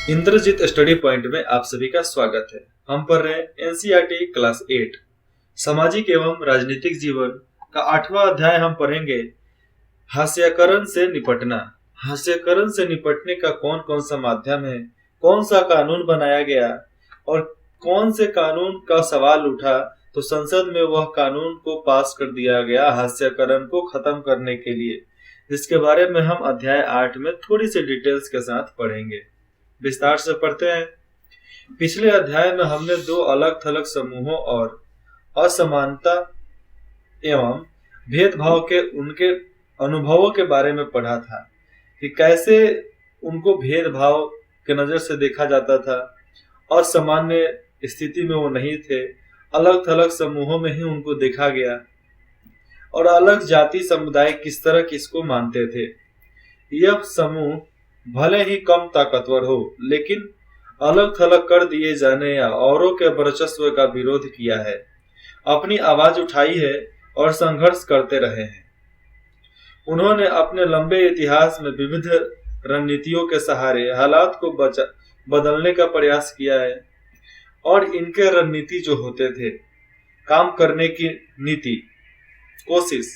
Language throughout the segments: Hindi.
इंद्रजीत स्टडी पॉइंट में आप सभी का स्वागत है। हम पढ़ रहे हैं एनसीईआरटी क्लास 8 सामाजिक एवं राजनीतिक जीवन का 8वां अध्याय। हम पढ़ेंगे हास्यकरण से निपटना। हास्यकरण से निपटने का कौन कौन सा माध्यम है, कौन सा कानून बनाया गया और कौन से कानून का सवाल उठा तो संसद में वह कानून को पास कर दिया गया हास्यकरण को खत्म करने के लिए, जिसके बारे में हम अध्याय 8 में थोड़ी सी डिटेल्स के साथ पढ़ेंगे। विस्तार से पढ़ते हैं। पिछले अध्याय में हमने दो अलग थलग समूहों और असमानता एवं भेदभाव के उनके अनुभवों के बारे में पढ़ा था कि कैसे उनको भेदभाव के नजर से देखा जाता था और सामान्य स्थिति में वो नहीं थे। अलग थलग समूहों में ही उनको देखा गया और अलग जाति समुदाय किस तरह किसको मानते थे। यह समूह भले ही कम ताकतवर हो, लेकिन अलग थलग कर दिए जाने या औरों के वर्चस्व का विरोध किया है, अपनी आवाज उठाई है और संघर्ष करते रहे हैं। उन्होंने अपने लंबे इतिहास में विविध रणनीतियों के सहारे हालात को बदलने का प्रयास किया है और इनके रणनीति जो होते थे, काम करने की नीति, कोशिश,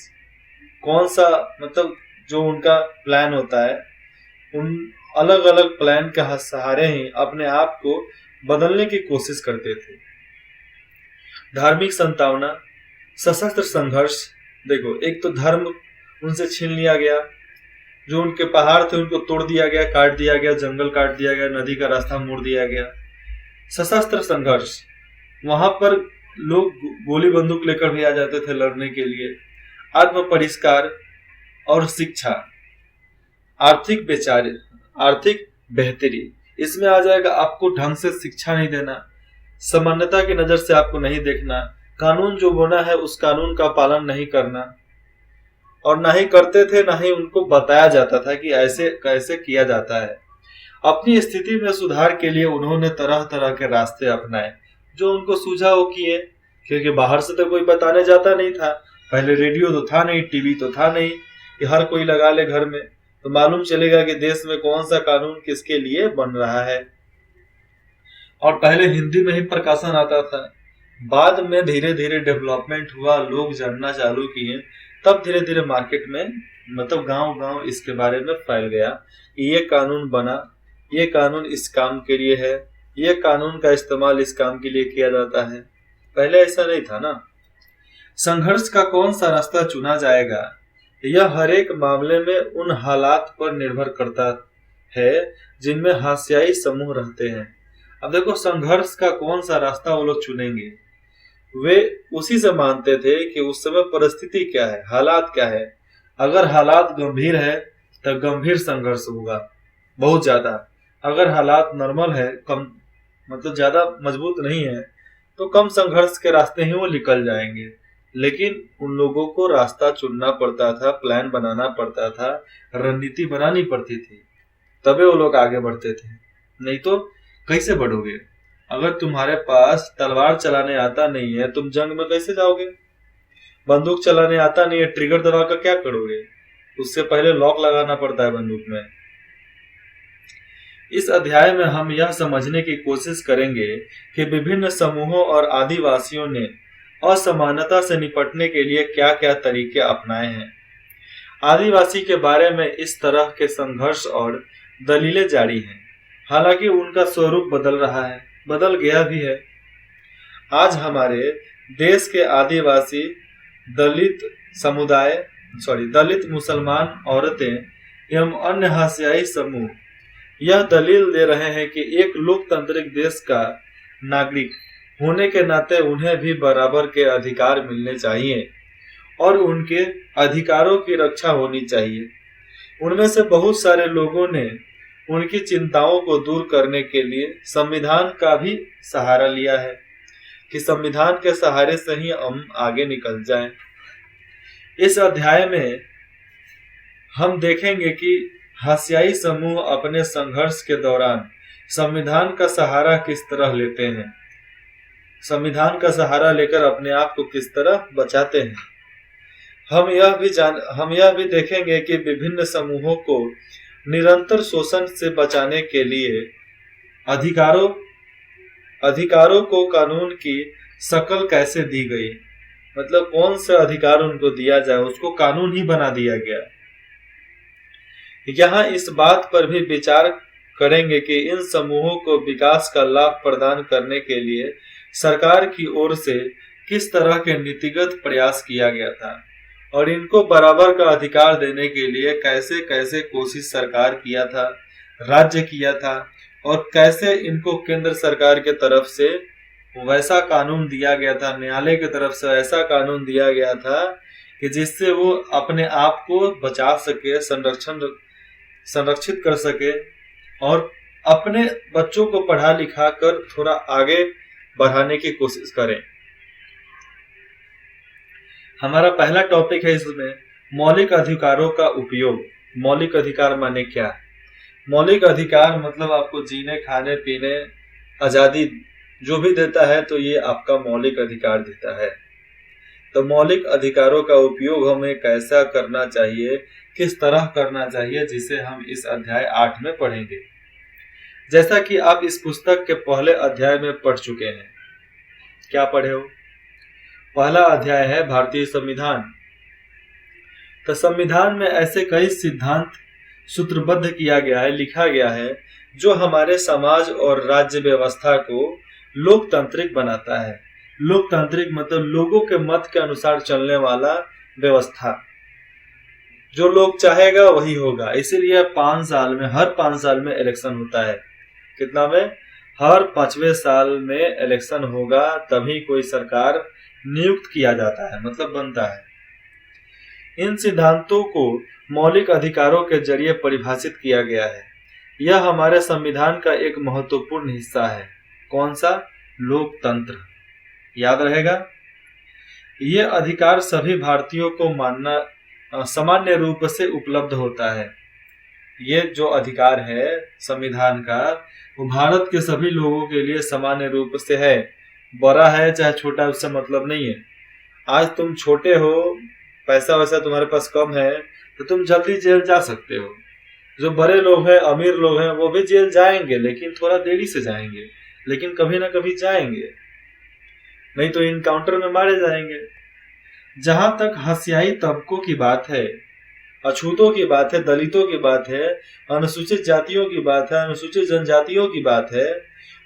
कौन सा मतलब जो उनका प्लान होता है, उन अलग अलग प्लान के सहारे ही अपने आप को बदलने की कोशिश करते थे। धार्मिक संतावना, सशस्त्र संघर्ष। देखो, एक तो धर्म उनसे छीन लिया गया, जो उनके पहाड़ थे उनको तोड़ दिया गया, काट दिया गया, जंगल काट दिया गया, नदी का रास्ता मोड़ दिया गया। सशस्त्र संघर्ष, वहां पर लोग गोली बंदूक लेकर भी आ जाते थे लड़ने के लिए। आत्म परिष्कार और शिक्षा, आर्थिक बेहतरी, इसमें आ जाएगा आपको ढंग से शिक्षा नहीं देना, समानता की नजर से आपको नहीं देखना, कानून जो बना है उस कानून का पालन नहीं करना, और ना ही करते थे, ना ही उनको बताया जाता था कि ऐसे कैसे किया जाता है। अपनी स्थिति में सुधार के लिए उन्होंने तरह तरह के रास्ते अपनाए जो उनको सूझा वो किए, क्योंकि बाहर से तो कोई बताने जाता नहीं था। पहले रेडियो तो था नहीं, टीवी तो था नहीं कि हर कोई लगा ले घर में, तो मालूम चलेगा कि देश में कौन सा कानून किसके लिए बन रहा है। और पहले हिंदी में ही प्रकाशन आता था। बाद में धीरे धीरे डेवलपमेंट हुआ, लोग जानना चालू किए, तब धीरे धीरे मार्केट में मतलब गांव गांव इसके बारे में फैल गया कि ये कानून बना, ये कानून इस काम के लिए है, ये कानून का इस्तेमाल इस काम के लिए किया जाता है। पहले ऐसा नहीं था ना। संघर्ष का कौन सा रास्ता चुना जाएगा, यह हर एक मामले में उन हालात पर निर्भर करता है जिनमें हाशियाई समूह रहते हैं। अब देखो, संघर्ष का कौन सा रास्ता वो लोग चुनेंगे, वे उसी से मानते थे कि उस समय परिस्थिति क्या है, हालात क्या है। अगर हालात गंभीर है तो गंभीर संघर्ष होगा, बहुत ज्यादा। अगर हालात नॉर्मल है, कम मतलब ज्यादा मजबूत नहीं है, तो कम संघर्ष के रास्ते ही वो निकल जाएंगे। लेकिन उन लोगों को रास्ता चुनना पड़ता था, प्लान बनाना पड़ता था, रणनीति बनानी पड़ती थी, तबे वो लोग आगे बढ़ते थे। नहीं तो कैसे बढ़ोगे? अगर तुम्हारे पास तलवार चलाने आता नहीं है, तुम जंग में कैसे जाओगे? बंदूक चलाने आता नहीं है, ट्रिगर दबाकर क्या करोगे? उससे पहले लॉक लगाना पड़ता है बंदूक में। इस अध्याय में हम यह समझने की कोशिश करेंगे कि विभिन्न समूहों और आदिवासियों ने असमानता से निपटने के लिए क्या क्या तरीके अपनाए हैं। आदिवासी के बारे में इस तरह के संघर्ष और दलीलें जारी हैं, हालांकि उनका स्वरूप बदल रहा है, बदल गया भी है। आज हमारे देश के आदिवासी, दलित समुदाय, दलित मुसलमान औरतें एवं अन्य हाशियाई समूह यह दलील दे रहे हैं कि एक लोकतांत्रिक देश का नागरिक होने के नाते उन्हें भी बराबर के अधिकार मिलने चाहिए और उनके अधिकारों की रक्षा होनी चाहिए। उनमें से बहुत सारे लोगों ने उनकी चिंताओं को दूर करने के लिए संविधान का भी सहारा लिया है कि संविधान के सहारे से ही हम आगे निकल जाएं। इस अध्याय में हम देखेंगे कि हाशियाई समूह अपने संघर्ष के दौरान संविधान का सहारा किस तरह लेते हैं, संविधान का सहारा लेकर अपने आप को किस तरह बचाते हैं। हम यह भी देखेंगे कि विभिन्न समूहों को निरंतर शोषण से बचाने के लिए अधिकारों अधिकारों को कानून की शक्ल कैसे दी गई, मतलब कौन सा अधिकार उनको दिया जाए उसको कानून ही बना दिया गया। यहाँ इस बात पर भी विचार करेंगे कि इन समूहों को विकास का लाभ प्रदान करने के लिए सरकार की ओर से किस तरह के नीतिगत प्रयास किया गया था और इनको बराबर का अधिकार देने के लिए कैसे कैसे कोशिश सरकार किया था, राज्य किया था, और कैसे इनको केंद्र सरकार के तरफ से वैसा कानून दिया गया था, न्यायालय की तरफ से ऐसा कानून दिया गया था कि जिससे वो अपने आप को बचा सके, संरक्षित कर सके और अपने बच्चों को पढ़ा लिखा कर थोड़ा आगे बढ़ाने की कोशिश करें। हमारा पहला टॉपिक है इसमें मौलिक अधिकारों का उपयोग। मौलिक अधिकार माने क्या? मौलिक अधिकार मतलब आपको जीने, खाने, पीने, आजादी जो भी देता है तो ये आपका मौलिक अधिकार देता है। तो मौलिक अधिकारों का उपयोग हमें कैसा करना चाहिए, किस तरह करना चाहिए, जिसे हम इस अध्याय 8 में पढ़ेंगे। जैसा कि आप इस पुस्तक के पहले अध्याय में पढ़ चुके हैं। क्या पढ़े हो? पहला अध्याय है भारतीय संविधान। तो संविधान में ऐसे कई सिद्धांत सूत्रबद्ध किया गया है, लिखा गया है, जो हमारे समाज और राज्य व्यवस्था को लोकतांत्रिक बनाता है। लोकतांत्रिक मतलब लोगों के मत के अनुसार चलने वाला व्यवस्था। जो लोग चाहेगा वही होगा। इसीलिए हर 5 साल में इलेक्शन होता है। कितना में? हर 5वें साल में इलेक्शन होगा, तभी कोई सरकार नियुक्त किया जाता है, मतलब बनता है। इन सिद्धांतों को मौलिक अधिकारों के जरिए परिभाषित किया गया है। यह हमारे संविधान का एक महत्वपूर्ण हिस्सा है। कौन सा? लोकतंत्र। याद रहेगा। यह अधिकार सभी भारतीयों को मानना सामान्य रूप से उपलब्ध होता है। ये जो अधिकार है संविधान का, वो भारत के सभी लोगों के लिए सामान्य रूप से है। बड़ा है चाहे छोटा, उससे मतलब नहीं है। आज तुम छोटे हो, पैसा वैसा तुम्हारे पास कम है, तो तुम जल्दी जेल जा सकते हो। जो बड़े लोग हैं, अमीर लोग हैं, वो भी जेल जाएंगे, लेकिन थोड़ा देरी से जाएंगे, लेकिन कभी ना कभी जाएंगे, नहीं तो इनकाउंटर में मारे जाएंगे। जहां तक हत्याई तबकों की बात है, अछूतों की बात है, दलितों की बात है, अनुसूचित जातियों की बात है, अनुसूचित जनजातियों की बात है,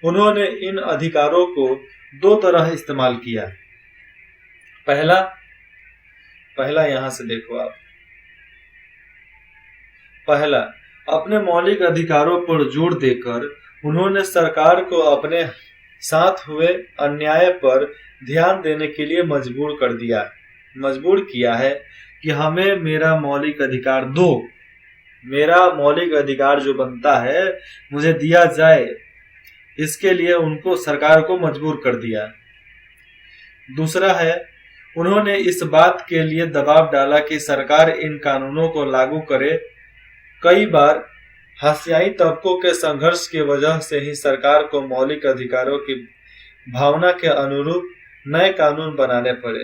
उन्होंने इन अधिकारों को 2 तरह इस्तेमाल किया। पहला यहां से देखो आप। पहला, अपने मौलिक अधिकारों पर जोर देकर उन्होंने सरकार को अपने साथ हुए अन्याय पर ध्यान देने के लिए मजबूर किया है कि हमें मेरा मौलिक अधिकार दो, मेरा मौलिक अधिकार जो बनता है मुझे दिया जाए। इसके लिए उनको, सरकार को मजबूर कर दिया। दूसरा है, उन्होंने इस बात के लिए दबाव डाला कि सरकार इन कानूनों को लागू करे। कई बार हत्याई तबकों के संघर्ष की वजह से ही सरकार को मौलिक अधिकारों की भावना के अनुरूप नए कानून बनाने पड़े,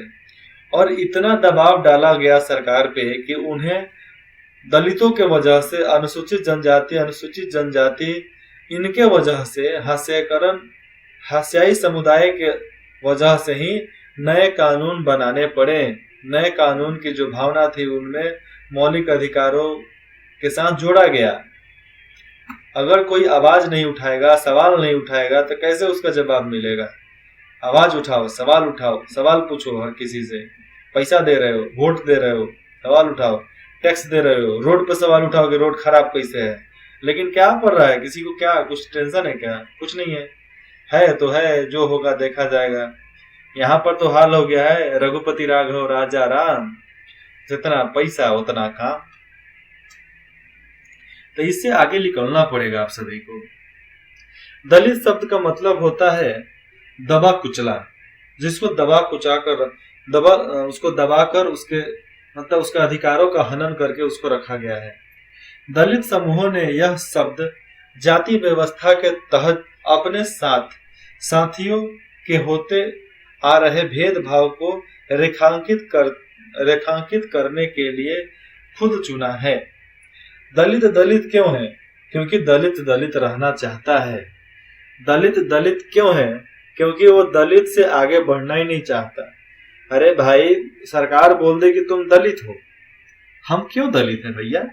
और इतना दबाव डाला गया सरकार पे कि उन्हें दलितों के वजह से, अनुसूचित जनजाति इनके वजह से, हत्याई समुदाय के वजह से ही नए कानून बनाने पड़े। नए कानून की जो भावना थी उनमें मौलिक अधिकारों के साथ जोड़ा गया। अगर कोई आवाज नहीं उठाएगा, सवाल नहीं उठाएगा, तो कैसे उसका जवाब मिलेगा? आवाज उठाओ, सवाल पूछो हर किसी से। पैसा दे रहे हो, वोट दे रहे हो, सवाल उठाओ। टैक्स दे रहे हो, रोड पर सवाल उठाओ कि रोड खराब कैसे है। लेकिन क्या पड़ रहा है? किसी को क्या कुछ टेंशन है क्या? कुछ नहीं है तो है, जो होगा देखा जाएगा। यहाँ पर तो हाल हो गया है रघुपति राघव राजा राम, जितना पैसा उतना काम। तो इससे आगे निकलना पड़ेगा आप सभी को। दलित शब्द का मतलब होता है दबा कुचला, जिसको उसको दबाकर उसके मतलब उसका अधिकारों का हनन करके उसको रखा गया है। दलित समूहों ने यह शब्द जाति व्यवस्था के तहत अपने साथियों के होते आ रहे भेदभाव को रेखांकित करने के लिए खुद चुना है। दलित क्यों है? क्योंकि दलित रहना चाहता है। दलित दलित क्यों है? क्योंकि वो दलित से आगे बढ़ना ही नहीं चाहता। अरे भाई, सरकार बोल दे कि तुम दलित हो, हम क्यों दलित हैं भैया?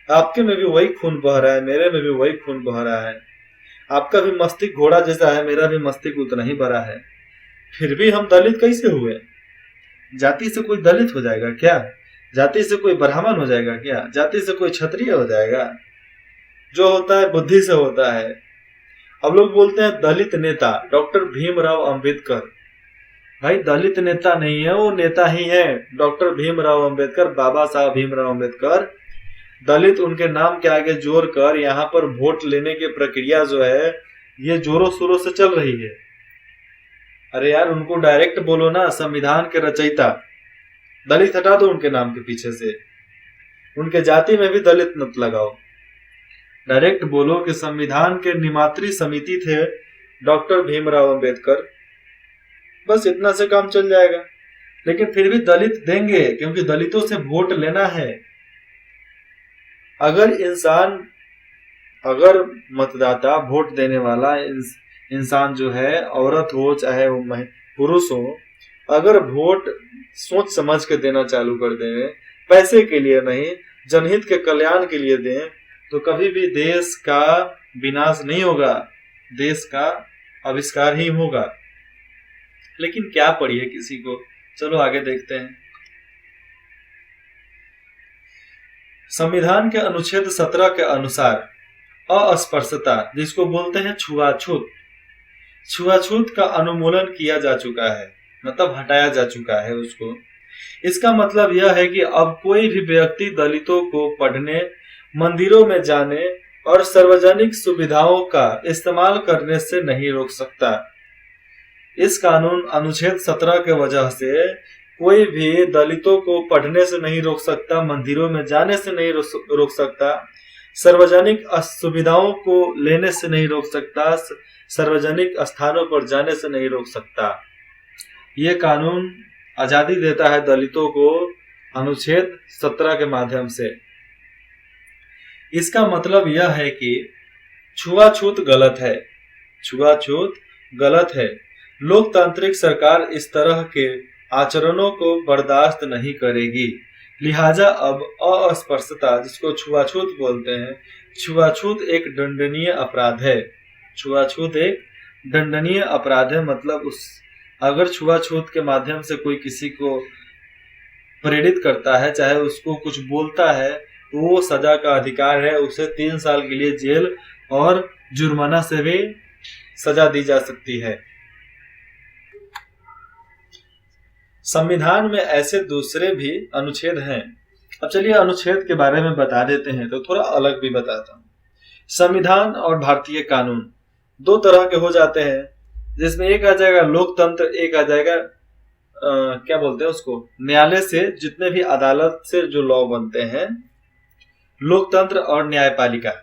आपके में भी वही खून बह रहा है, मेरे में भी वही खून बह रहा है। आपका भी मस्तिष्क घोड़ा जैसा है, मेरा भी मस्तिष्क उतना ही बड़ा है, फिर भी हम दलित कैसे हुए? जाति से कोई दलित हो जाएगा क्या? जाति से कोई ब्राह्मण हो जाएगा क्या? जाति से कोई क्षत्रिय हो जाएगा? जो होता है बुद्धि से होता है। अब लोग बोलते हैं दलित नेता डॉक्टर भीमराव अंबेडकर। भाई दलित नेता नहीं है, वो नेता ही है। डॉक्टर भीमराव अंबेडकर, बाबा साहब भीमराव अंबेडकर। दलित उनके नाम के आगे जोड़ कर यहाँ पर वोट लेने की प्रक्रिया जो है ये जोरों शोरों से चल रही है। अरे यार, उनको डायरेक्ट बोलो ना, संविधान के रचयिता। दलित हटा दो उनके नाम के पीछे से, उनके जाति में भी दलित मत लगाओ। डायरेक्ट बोलो कि संविधान के निर्मात्री समिति थे डॉक्टर भीमराव अंबेडकर। बस इतना से काम चल जाएगा। लेकिन फिर भी दलित देंगे, क्योंकि दलितों से वोट लेना है। अगर मतदाता, वोट देने वाला इंसान जो है, औरत हो चाहे वो पुरुष हो, अगर वोट सोच समझ के देना चालू कर दें, पैसे के लिए नहीं, जनहित के कल्याण के लिए दें, तो कभी भी देश का विनाश नहीं होगा, देश का आविष्कार ही होगा। लेकिन क्या पड़ी है किसी को? चलो आगे देखते हैं। संविधान के अनुच्छेद 17 के अनुसार अस्पृश्यता, जिसको बोलते हैं छुआछूत, छुआछूत का अनुमूलन किया जा चुका है, मतलब हटाया जा चुका है उसको। इसका मतलब यह है कि अब कोई भी व्यक्ति दलितों को पढ़ने, मंदिरों में जाने और सार्वजनिक सुविधाओं का इस्तेमाल करने से नहीं रोक सकता। इस कानून अनुच्छेद 17 के वजह से कोई भी दलितों को पढ़ने से नहीं रोक सकता, मंदिरों में जाने से नहीं रोक सकता, सार्वजनिक सुविधाओं को लेने से नहीं रोक सकता, सार्वजनिक स्थानों पर जाने से नहीं रोक सकता। ये कानून आजादी देता है दलितों को अनुच्छेद 17 के माध्यम से। इसका मतलब यह है कि छुआछूत गलत है, छुआछूत गलत है। लोकतांत्रिक सरकार इस तरह के आचरणों को बर्दाश्त नहीं करेगी। लिहाजा अब अस्पृश्यता, जिसको छुआछूत बोलते हैं, छुआछूत एक दंडनीय अपराध है। छुआछूत एक दंडनीय अपराध है, मतलब अगर छुआछूत के माध्यम से कोई किसी को प्रेरित करता है, चाहे उसको कुछ बोलता है, तो वो सजा का अधिकार है। उसे 3 साल के लिए जेल और जुर्माना से भी सजा दी जा सकती है। संविधान में ऐसे दूसरे भी अनुच्छेद हैं। अब चलिए अनुच्छेद के बारे में बता देते हैं, तो थोड़ा अलग भी बताता हूँ। संविधान और भारतीय कानून 2 तरह के हो जाते हैं, जिसमें एक आ जाएगा लोकतंत्र, एक आ जाएगा क्या बोलते हैं उसको, न्यायालय से, जितने भी अदालत से जो लॉ बनते हैं, लोकतंत्र और न्यायपालिका।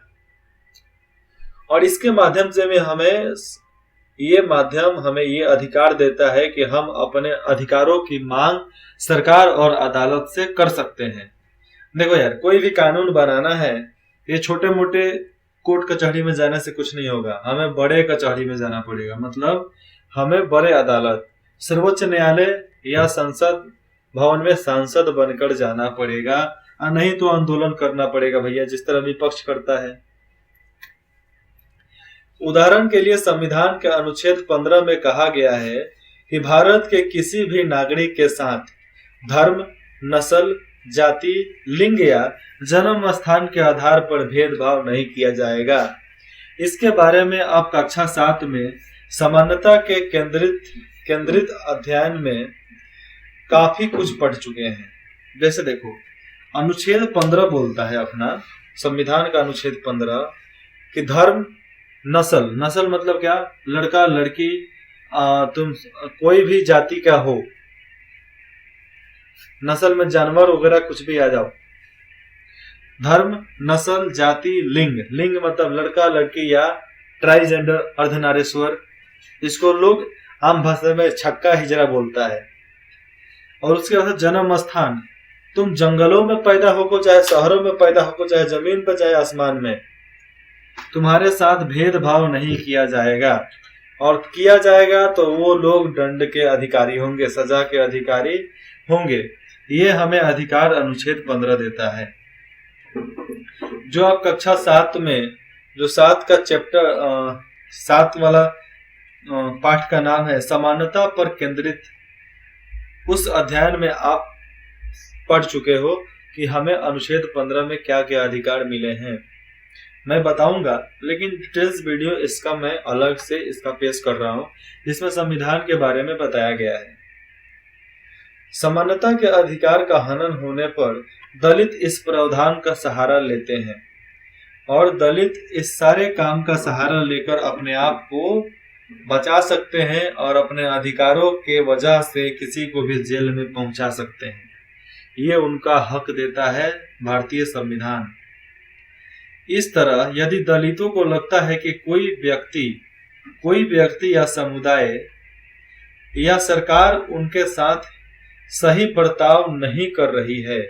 और इसके माध्यम से हमें ये अधिकार देता है कि हम अपने अधिकारों की मांग सरकार और अदालत से कर सकते हैं। देखो यार, कोई भी कानून बनाना है, ये छोटे मोटे कोर्ट कचहरी में जाने से कुछ नहीं होगा, हमें बड़े कचहरी में जाना पड़ेगा। मतलब हमें बड़े अदालत, सर्वोच्च न्यायालय या संसद भवन में सांसद बनकर जाना पड़ेगा, नहीं तो आंदोलन करना पड़ेगा भैया, जिस तरह विपक्ष करता है। उदाहरण के लिए संविधान के अनुच्छेद 15 में कहा गया है कि भारत के किसी भी नागरिक के साथ धर्म, नस्ल, जाति, लिंग या जन्म स्थान के आधार पर भेदभाव नहीं किया जाएगा। इसके बारे में आप कक्षा 7 में समानता के केंद्रित अध्ययन में काफी कुछ पढ़ चुके हैं। जैसे देखो, अनुच्छेद 15 बोलता है अपना संविधान का अनुच्छेद 15 कि धर्म, नस्ल मतलब क्या, लड़का लड़की, तुम कोई भी जाति का हो, नस्ल में जानवर वगैरह कुछ भी आ जाओ। धर्म, नस्ल, जाति, लिंग मतलब लड़का लड़की या ट्राइजेंडर, अर्धनारीश्वर, इसको लोग आम भाषा में छक्का हिजरा बोलता है। और उसके बाद जन्म स्थान, तुम जंगलों में पैदा होको, चाहे शहरों में पैदा होको, चाहे जमीन पर, चाहे आसमान में, तुम्हारे साथ भेदभाव नहीं किया जाएगा, और किया जाएगा तो वो लोग दंड के अधिकारी होंगे, सजा के अधिकारी होंगे। ये हमें अधिकार अनुच्छेद 15 देता है। जो आप कक्षा 7 में, जो 7 का चैप्टर 7 वाला पाठ का नाम है समानता पर केंद्रित, उस अध्ययन में आप पढ़ चुके हो कि हमें अनुच्छेद 15 में क्या क्या अधिकार मिले हैं। मैं बताऊंगा, लेकिन डिटेल्स वीडियो इसका मैं अलग से इसका पेश कर रहा हूं, जिसमें संविधान के बारे में बताया गया है। समानता के अधिकार का हनन होने पर दलित इस प्रावधान का सहारा लेते हैं, और दलित इस सारे काम का सहारा लेकर अपने आप को बचा सकते हैं और अपने अधिकारों के वजह से किसी को भी जेल में पहुंचा सकते हैं। ये उनका हक देता है भारतीय संविधान। इस तरह यदि दलितों को लगता है कि कोई व्यक्ति या समुदाय या सरकार उनके साथ सही बर्ताव नहीं कर रही है,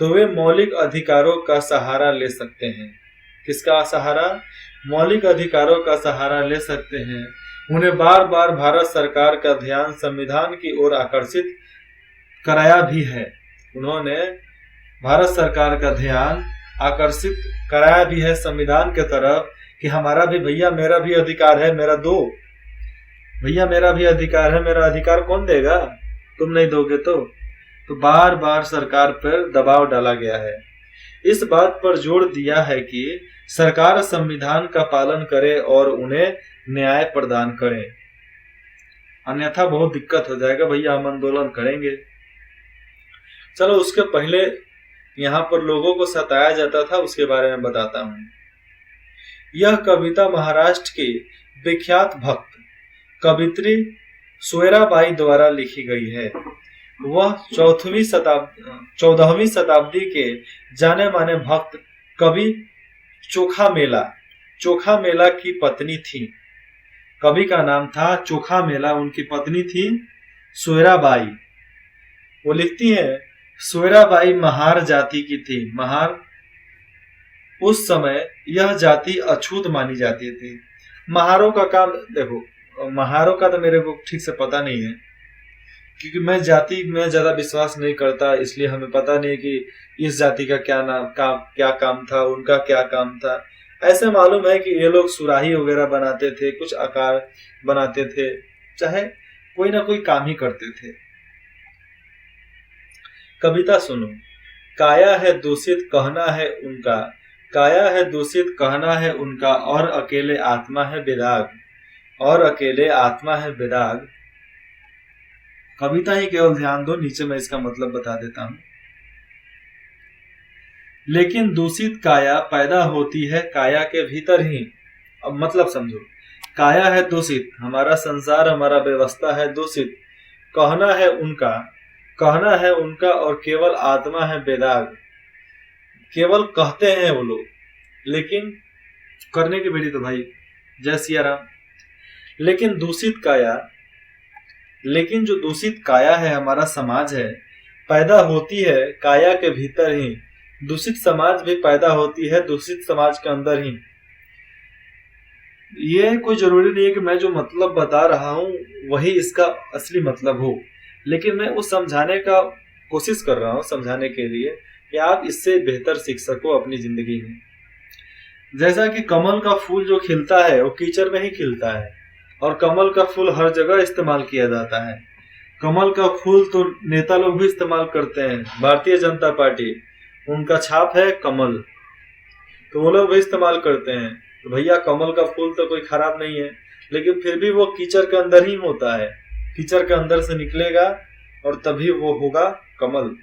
तो वे मौलिक अधिकारों का सहारा ले सकते हैं। किसका सहारा? मौलिक अधिकारों का सहारा ले सकते हैं। उन्हें बार बार भारत सरकार का ध्यान संविधान की ओर आकर्षित कराया भी है। उन्होंने भारत सरकार का ध्यान आकर्षित कराया भी है संविधान के तरफ कि हमारा भी भैया, मेरा भी अधिकार है, मेरा दो भैया, मेरा भी अधिकार है। मेरा अधिकार कौन देगा? तुम नहीं दोगे तो बार बार सरकार पर दबाव डाला गया है। इस बात पर जोर दिया है कि सरकार संविधान का पालन करे और उन्हें न्याय प्रदान करे, अन्यथा बहुत दिक्कत हो जाएगा भैया, हम आंदोलन करेंगे। चलो, उसके पहले यहाँ पर लोगों को सताया जाता था, उसके बारे में बताता हूँ। यह कविता महाराष्ट्र की विख्यात भक्त कवित्री सोयराबाई द्वारा लिखी गई है। वह 14वीं शताब्दी के जाने माने भक्त कवि चोखा मेला की पत्नी थी। कवि का नाम था चोखा मेला, उनकी पत्नी थी सोयराबाई। वो लिखती है, सोयराबाई महार जाति की थी। महार, उस समय यह जाति अछूत मानी जाती थी। महारों का काम देखो, महारों का तो मेरे को ठीक से पता नहीं है, क्योंकि मैं जाति में ज्यादा विश्वास नहीं करता, इसलिए हमें पता नहीं कि इस जाति का क्या काम था, उनका क्या काम था। ऐसे मालूम है कि ये लोग सुराही वगैरह बनाते थे, कुछ आकार बनाते थे, चाहे कोई ना कोई काम ही करते थे। कविता सुनो। काया है दूषित कहना है उनका, काया है दूषित कहना है उनका, और अकेले आत्मा है बेदाग, और अकेले आत्मा है बेदाग। कविता ही केवल ध्यान दो, नीचे मैं इसका मतलब बता देता हूं। लेकिन दूषित काया पैदा होती है काया के भीतर ही। अब मतलब समझो, काया है दूषित, हमारा संसार, हमारा व्यवस्था है दूषित, कहना है उनका, और केवल आत्मा है बेदाग। केवल कहते हैं वो लोग, लेकिन करने की बेड़ी तो भाई जय सिया राम। लेकिन जो दूषित काया है, हमारा समाज है, पैदा होती है काया के भीतर ही। दूषित समाज भी पैदा होती है दूषित समाज के अंदर ही। ये कोई जरूरी नहीं है कि मैं जो मतलब बता रहा हूं वही इसका असली मतलब हो, लेकिन मैं उस समझाने का कोशिश कर रहा हूं, समझाने के लिए कि आप इससे बेहतर सीख सको अपनी जिंदगी में। जैसा कि कमल का फूल जो खिलता है वो कीचड़ में ही खिलता है, और कमल का फूल हर जगह इस्तेमाल किया जाता है। कमल का फूल तो नेता लोग भी इस्तेमाल करते हैं, भारतीय जनता पार्टी, उनका छाप है कमल, तो वो लोग भी इस्तेमाल करते हैं। तो भैया, कमल का फूल तो कोई खराब नहीं है, लेकिन फिर भी वो कीचड़ के अंदर ही होता है, कीचड़ के अंदर से निकलेगा और तभी वो होगा कमल।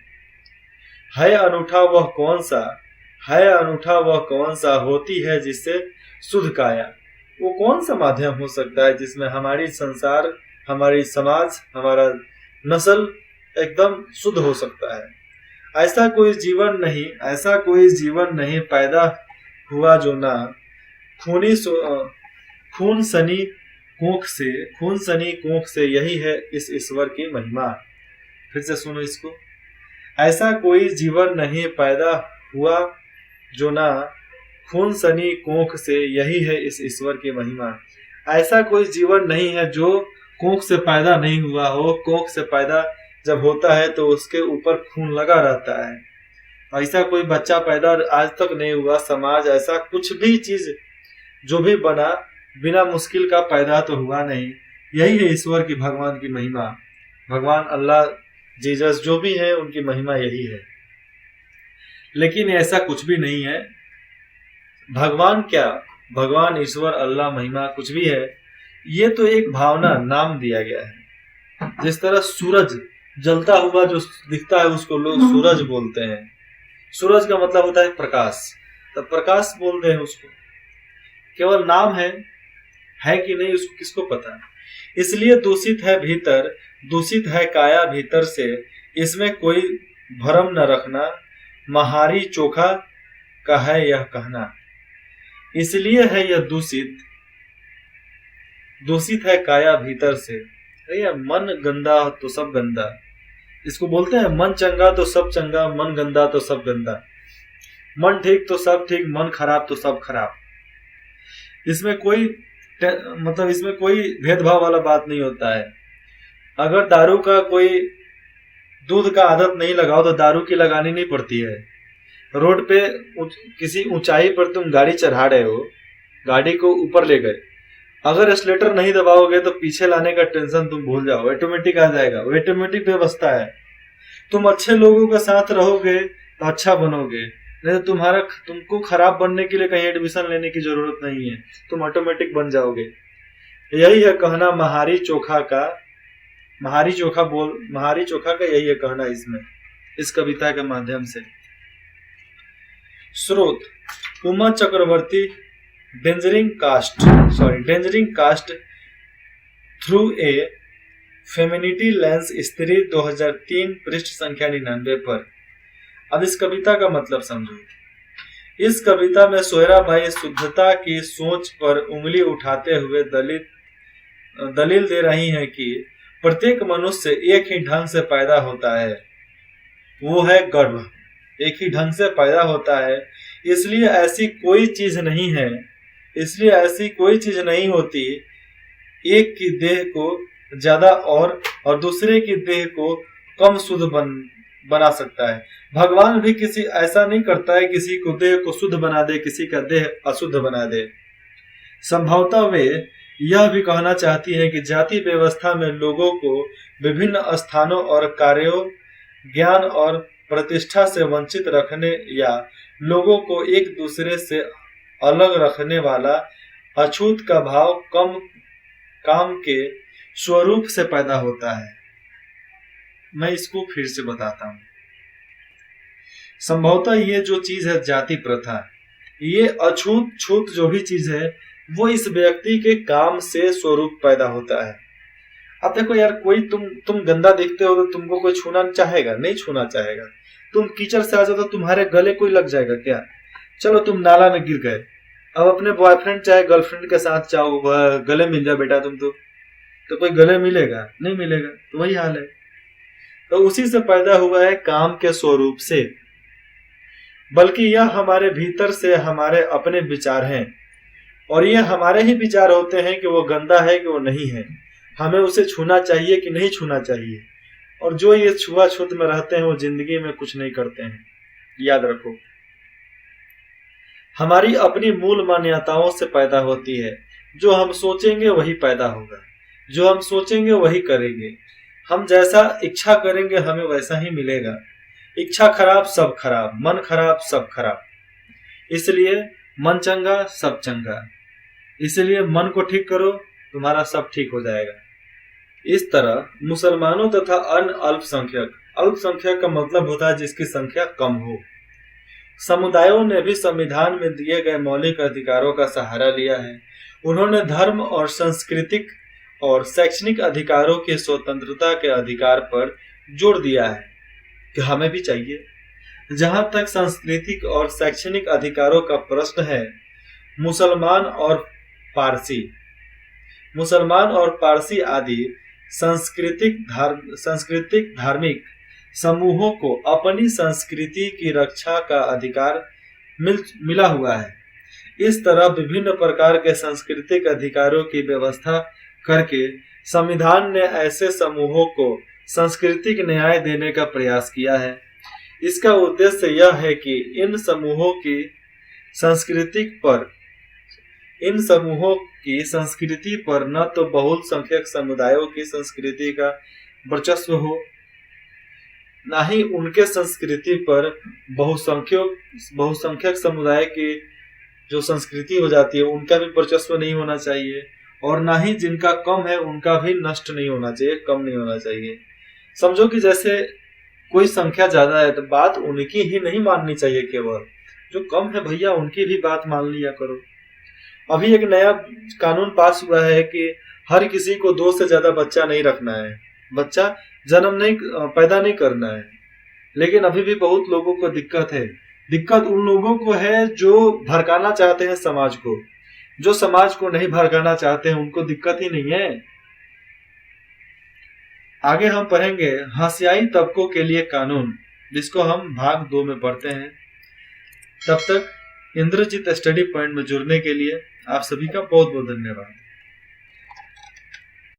है अनूठा वह कौन सा होती है जिससे शुद्ध काया। वो कौन सा माध्यम हो सकता है जिसमें हमारी संसार, हमारी समाज, हमारा नस्ल एकदम शुद्ध हो सकता है। ऐसा कोई जीवन नहीं पैदा हुआ जो ना खून सनी कोख से, यही है इस ईश्वर की महिमा। फिर से सुनो इसको। ऐसा कोई जीवन नहीं पैदा हुआ जो ना खून सनी कोख से, यही है इस ईश्वर की महिमा। ऐसा कोई जीवन नहीं है जो कोख से पैदा नहीं हुआ हो। कोख से पैदा जब होता है तो उसके ऊपर खून लगा रहता है। ऐसा कोई बच्चा पैदा आज तक नहीं हुआ। समाज ऐसा कुछ भी चीज जो भी बना बिना मुश्किल का पैदा तो हुआ नहीं। यही है ईश्वर की, भगवान की महिमा। भगवान अल्लाह, जीसस जो भी है, उनकी महिमा यही है। लेकिन ऐसा कुछ भी नहीं है। भगवान क्या, भगवान, ईश्वर, अल्लाह, महिमा कुछ भी है, ये तो एक भावना, नाम दिया गया है। जिस तरह सूरज जलता हुआ जो दिखता है उसको लोग सूरज बोलते हैं। सूरज का मतलब होता है प्रकाश, तो प्रकाश बोलते हैं उसको। केवल नाम है कि नहीं उसको किसको पता। इसलिए दूषित है भीतर, दूषित है काया भीतर से, इसमें कोई भरम न रखना, महारी चोखा का है यह कहना। इसलिए है यह दूषित, दूषित है काया भीतर से। अरे मन गंदा तो सब गंदा, इसको बोलते हैं मन चंगा तो सब चंगा, मन गंदा तो सब गंदा। मन ठीक तो सब ठीक, मन खराब तो सब खराब। इसमें कोई मतलब इसमें कोई भेदभाव वाला बात नहीं होता है। अगर दारू का कोई दूध का आदत नहीं लगाओ तो दारू की लगानी नहीं पड़ती है। रोड पे किसी ऊंचाई पर तुम गाड़ी चढ़ा रहे हो, गाड़ी को ऊपर ले गए, अगर एक्सीलेटर नहीं दबाओगे तो पीछे लाने का टेंशन तुम भूल जाओ, ऑटोमेटिक आ जाएगा। वो ऑटोमेटिक व्यवस्था है। तुम अच्छे लोगों के साथ रहोगे तो अच्छा बनोगे, नहीं तो तुमको खराब बनने के लिए कहीं एडमिशन लेने की जरूरत नहीं है, तुम ऑटोमेटिक बन जाओगे। यही है कहना महारी चोखा का, महारी चोखा का यही है कहना इसमें, इस कविता के माध्यम से। स्रोत Uma Chakravarti, gendering caste through a femininity lens, Stree 2003, पृष्ठ संख्या 99 पर। अब इस कविता का मतलब समझो। इस कविता में सोयराबाई शुद्धता की सोच पर उंगली उठाते हुए दलील दे रही हैं कि प्रत्येक मनुष्य एक ही ढंग से पैदा होता है, वो है गर्भ। एक ही ढंग से पैदा होता है, इसलिए ऐसी कोई चीज नहीं है, इसलिए ऐसी कोई चीज नहीं होती एक की देह को ज्यादा और दूसरे की देह को कम शुद्ध बना सकता है। भगवान भी किसी ऐसा नहीं करता है किसी को देह को शुद्ध बना दे, किसी का देह अशुद्ध बना दे। संभवतः वे यह भी कहना चाहती है कि जाति व्यवस्था में लोगों को विभिन्न स्थानों और कार्यों, ज्ञान और प्रतिष्ठा से वंचित रखने या लोगों को एक दूसरे से अलग रखने वाला अछूत का भाव काम के स्वरूप से पैदा होता है। मैं इसको फिर से बताता हूं। संभवतः ये जो चीज है जाति प्रथा, ये छूत जो भी चीज है वो इस व्यक्ति के काम से स्वरूप पैदा होता है। अब देखो यार, कोई तुम गंदा देखते हो तो तुमको कोई छूना चाहेगा? नहीं छूना चाहेगा। तुम कीचड़ से आ जाओ तो तुम्हारे गले कोई लग जाएगा क्या? चलो तुम नाला में गिर गए, अब अपने बॉयफ्रेंड चाहे गर्लफ्रेंड के साथ चाहो गले मिल जाओ बेटा तुम, तो कोई गले मिलेगा? नहीं मिलेगा। तो वही हाल है। तो उसी से पैदा हुआ है काम के स्वरूप से, बल्कि यह हमारे भीतर से हमारे अपने विचार हैं, और ये हमारे ही विचार होते हैं कि वो गंदा है कि वो नहीं है, हमें उसे छूना चाहिए कि नहीं छूना चाहिए। और जो ये छुआछूत में रहते हैं वो जिंदगी में कुछ नहीं करते हैं। याद रखो, हमारी अपनी मूल मान्यताओं से पैदा होती है। जो हम सोचेंगे वही पैदा होगा, जो हम सोचेंगे वही करेंगे। हम जैसा इच्छा करेंगे हमें वैसा ही मिलेगा। इच्छा खराब सब खराब, मन खराब सब खराब। इसलिए मन चंगा सब चंगा, इसलिए मन को ठीक करो, तुम्हारा सब ठीक हो जाएगा। इस तरह मुसलमानों तथा अन्य अल्पसंख्यक का मतलब होता है जिसकी संख्या कम हो, समुदायों ने भी संविधान में दिए गए मौलिक अधिकारों का सहारा लिया है। उन्होंने धर्म और सांस्कृतिक और शैक्षणिक अधिकारों की स्वतंत्रता के अधिकार पर जोर दिया है कि हमें भी चाहिए। जहां तक सांस्कृतिक और शैक्षणिक अधिकारों का प्रश्न है, मुसलमान और पारसी आदि सांस्कृतिक धार्मिक समूहों को अपनी संस्कृति की रक्षा का अधिकार मिला हुआ है। इस तरह विभिन्न प्रकार के सांस्कृतिक अधिकारों की व्यवस्था करके संविधान ने ऐसे समूहों को सांस्कृतिक न्याय देने का प्रयास किया है। इसका उद्देश्य यह है कि इन समूहों की संस्कृति पर न तो बहुसंख्यक समुदायों की संस्कृति का वर्चस्व हो, न ही उनके संस्कृति पर बहुसंख्यक समुदाय की जो संस्कृति हो जाती है उनका भी वर्चस्व नहीं होना चाहिए, और ना ही जिनका कम है उनका भी नष्ट नहीं होना चाहिए, कम नहीं होना चाहिए। समझो कि जैसे कोई संख्या ज्यादा है तो बात उनकी ही नहीं माननी चाहिए, केवल जो कम है भैया उनकी भी बात मान लिया करो। अभी एक नया कानून पास हुआ है कि हर किसी को 2 से ज्यादा बच्चा नहीं रखना है, बच्चा पैदा नहीं करना है। लेकिन अभी भी बहुत लोगों को दिक्कत है। दिक्कत उन लोगों को है जो भड़काना चाहते हैं समाज को। जो समाज को नहीं भड़काना चाहते हैं उनको दिक्कत ही नहीं है। आगे हम पढ़ेंगे हाशियाई तबकों के लिए कानून, जिसको हम भाग 2 में पढ़ते हैं। तब तक इंद्रजीत स्टडी पॉइंट में जुड़ने के लिए आप सभी का बहुत बहुत धन्यवाद।